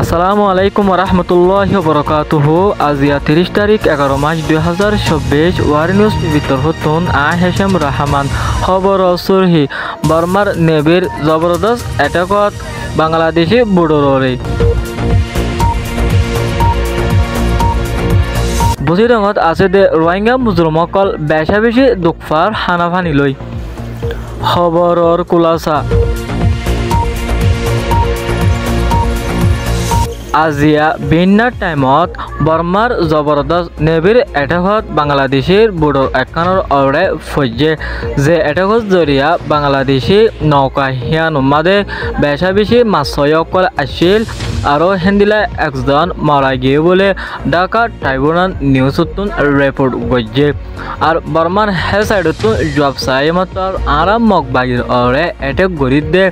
আসসালামু আলাইকুম রহমতুল্লাহি বরকাতুহু। আজিয়া 30 তারিখ 11 মার্চ 2024 ওয়ার নিউজ টিভির হতুন হেশেম রহমান। খবর সুরহি বর্মার নেভির জবরদস্ত অ্যাটাকত বাংলাদেশি বুড়োরে বুজিরঙত আছে দে রোহিঙ্গা মুজরুমকল বেশা বেশি দুঃখফার হানাফানি লই খবরর কুলাসা। আজিয়া ভিন্ন টাইমত বর্মার জবরদস্ত নেভির এটাকত বাংলাদেশের বুড়ো একানোর অরে ফজে যে এটাকত জরিয়া বাংলাদেশি নৌকা হিয়ান মাদে বেশা বেশি মাছয়কল আসিল আরও হেন্দিলা একজন মারা গিয়ে বলে ঢাকা ট্রাইব্যুনাল নিউজতুন রিপোর্ট করছে। আর বর্মার হে সাইডতুন জব সাইমতর আরাম মগবাগির অরে এটেক গরিদ দে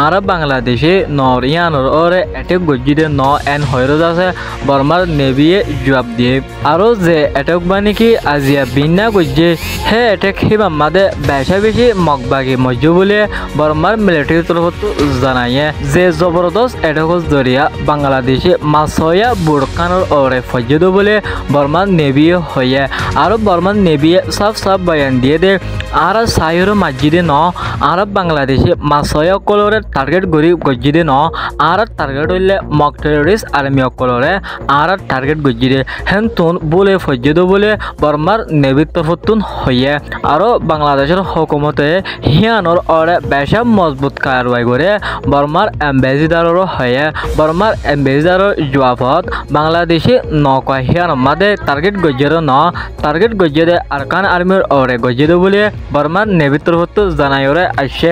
আর বাংলাদেশে নর ইয়ানোর অরে এটেক গজি দে ন এন হয়রজ আছে বর্মার নেভিয়ে জবাব দিয়ে আরও যে এটেক বানি কি আজিয়া বিন্না গজে হে এটেক হিবাম মাদে বেশা বেশি মগবাগি মজ্জ বলে বর্মার মিলিটারির তরফত জানাইয়ে যে জবরদস্ত এটেকর জরিয়া বাংলাদেশে মাছয়া বুড়কানোর অরে ফজদ বলে বর্মার নেভিয়ে হয়ে আর বর্মার নেভিয়ে সাফ সাফ বয়ান দিয়ে দে আর সাইর মসজিদে ন আর বাংলাদেশে মাছয়া কলরে টার্গেট গরি গজ্জিদে ন আর টার্গেট হইলে মক টেররিস্ট আর্মি অকলরে আর টার্গেট গজ্জিদে হেনতুন বলে ফজদ বলে বর্মার নেভির তরফতুন হয়ে আর বাংলাদেশের হুকুমতে হিয়ানোর অরে বেশা মজবুত কারবাই করে বর্মার এম্বাসিডারও হয়ে বর্মার এম্বাসিডারর জবাবত বাংলাদেশি নৌকা হিয়ান মাদে টার্গেট গজ্জের ন টার্গেট গজ্জেদে আরকান আর্মির অরে গজ্জেদ বলে বর্মার নেভির তরফত জানাইরে আসছে।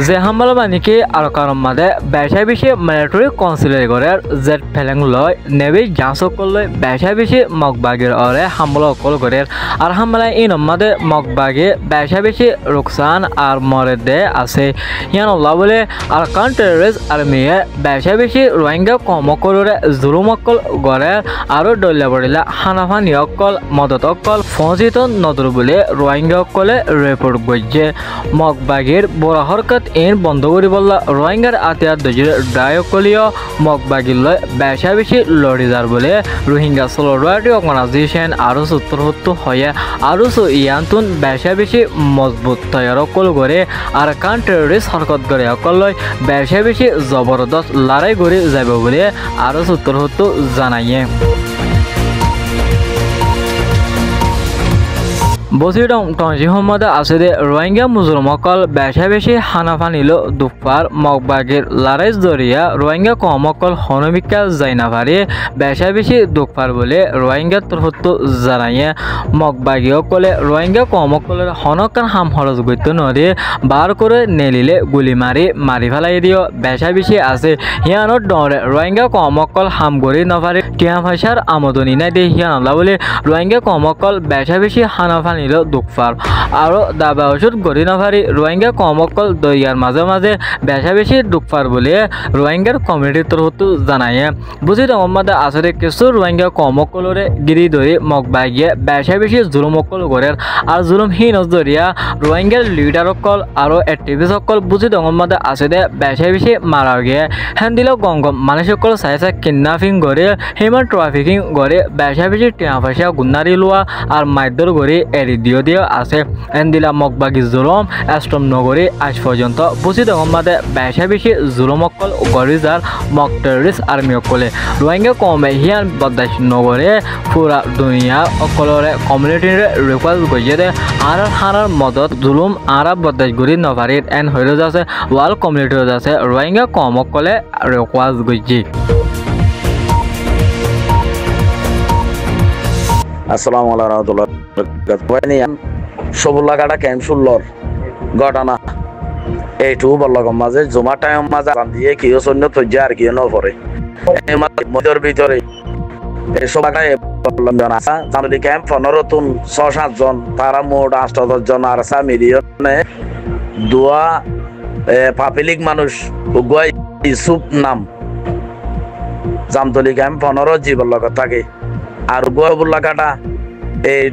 যে হামলা বানিকে আর কারণ মাদে বেশা বেশি মিলিটারি কনসিলার করে জেট ফেলেং লয় নেভি জাঁচকল লয় বেশা বেশি মগবাগের অরে হামলা অকল করে আর হামলা ইন মাদে মগবাগে বেশা বেশি রুকসান আর মরে দে আছে ইয়ান আল্লাহ বলে আর কান টেররিস্ট আর্মিয়ে বেশা বেশি রোহিঙ্গা কমকলরে জুলুম অকল করে আরও ডল্লা বড়িলা হানাফানি অকল মদত অকল ফজিত নদর বলে রোহিঙ্গা অকলে রিপোর্ট করছে মগবাগের বড় হরকত এন বন্ধ করি বললা রোহিঙ্গার আতিয়ার দজিরে ডায়কলীয় মগবাগিল্লয় বেশা বেশি লড়ি যার বলে রোহিঙ্গা সোলোরাটি অর্গানাইজেশন আরও সত্তর হয়ে আরও ইয়ান্তুন বেশা বেশি মজবুত তৈয়ার অকল করে আর কান টেররিস্ট হরকত করে অকলয় বেশা বেশি জবরদস্ত লড়াই করে যাবে বলে আরও সত্তর জানাইয়ে। বসিডম টনজি হমদে আছে দে রোহিঙ্গা মুজরুমকল বেশা বেশি হানাফানিল দুপার মগবাগের লড়াই জরিয়া রোহিঙ্গা কমকল হনবিকা জাইনাভারে বেশা বেশি দুপার বলে রোহিঙ্গার তরফত জানাইয়ে মগবাগী অকলে রোহিঙ্গা কমকলের হনকান হাম হরজ গইত নদী বার করে নেলিলে গুলি মারি ফেলাই দিও বেশা বেশি আছে হিয়ানোর ডরে রোহিঙ্গা কমকল হাম গড়ি নভারে টিয়া ভাষার আমদনি নাই দে হিয়ান আল্লাহ বলে রোহিঙ্গা কমকল বেশা বেশি হানাফানি দুঃখফার আরও দাবা ওষুধ গড়ি নভারি রোহিঙ্গা কমকল দইয়ার মাঝে মাঝে বেশা বেশি দুঃখফার বলে রোহিঙ্গার কমিউনিটির তরফত জানাইয়ে বুঝি মধ্যে আসলে কিছু রোহিঙ্গা কমকলরে গিরি ধরে মগবাগিয়ে বেশা বেশি জুলুম অকল করে আর জুলুমহীন জরিয়া রোহিঙ্গার লিডার অকল আরও অ্যাক্টিভিস্ট অকল বুঝি মধ্যে আছে দে বেশা বেশি মারা গিয়ে হ্যান দিল গঙ্গম মানুষ সকল চাইছে কিডন্যাপিং করে হিউম্যান ট্রাফিকিং করে বেশা বেশি টিয়া পয়সা গুন্নারি লোয়া আর মাইদর করে দিও আছে এন্দিলা মগবাগি জুলুম এস্টম নগরী আজ পর্যন্ত বুঝি মধ্যে বেশা বেশি জুলুম অকল গড়ি যার মক টেররিস্ট আর্মি অকলে রোহিঙ্গা কমে হিয়ান বদাস নগরে পুরা দুনিয়া অকলরে কমিউনিটির রিকোয়েস্ট গিয়ে দে আর হারার মদত জুলুম আর বদাস গড়ি নভারিত এন হয়ে যাচ্ছে ওয়াল কমিউনিটি আছে রোহিঙ্গা কম অকলে রিকোয়েস্ট গিয়ে। আসসালামু আলাইকুম রহমতুল্লাহ। সবুল্লাকাটা ক্যাম্পসুল্লর ঘটনা এইটু বললাম মাঝে জমা টাইম মাঝে দিয়ে কিও সৈন্য তৈরি আর কিও নপরে মধ্যের ভিতরে এইসব বললাম আসা জানুয়ারি ক্যাম্প 15 6-7 জন তারা মোট 8-10 জন আর আসা মিলিয়নে দোয়া পাবলিক মানুষ উগুয়াই ইসুপ নাম জামতলি ক্যাম্প 15 জীবন লগত থাকে আর গোয়াবুল্লাকাটা এই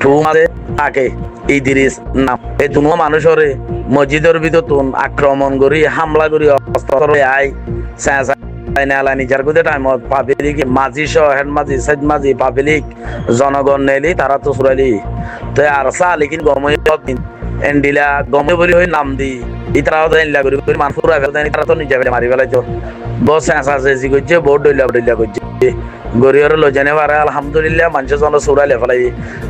টু মাঝে থাকে ইদ্রিস নাম এই দুনো মানুষরে মসজিদের ভিতর তুন আক্রমণ করি হামলা করি অস্ত্র আই নিজের গুদে টাইমত পাবলিক মাঝি সহ হেড মাঝি সাইড মাঝি পাবলিক জনগণ নেলি তারা তো সুরাইলি তো আর সালি কিন গমই এন্ডিলা গমে বরি হই নাম দি ইতরাও দেন লাগি করি মান পুরা ফেল দেন তারা তো নিজে ফেলে মারি ফেলাইতো বস এসা জি কইছে বোর্ড ডইলা কইছে গরিয়র লো জানে পারে আলহামদুলিল্লাহ মানুষ জন সুরাইলে ফেলাই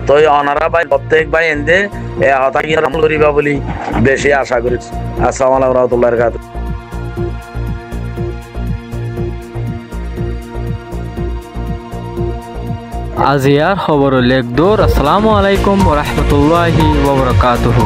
তো অনারা ভাই প্রত্যেক ভাই এন্দে এ হতা কি রাম করিবা বলি বেশি আশা করি। আসসালামু আলাইকুম ওয়া রাহমাতুল্লাহি ওয়া বারাকাতুহু। আজিয়ার খবর লেখ দূর। আসসালামু আলাইকুম ওয়া রাহমাতুল্লাহি ওয়া বারাকাতুহু।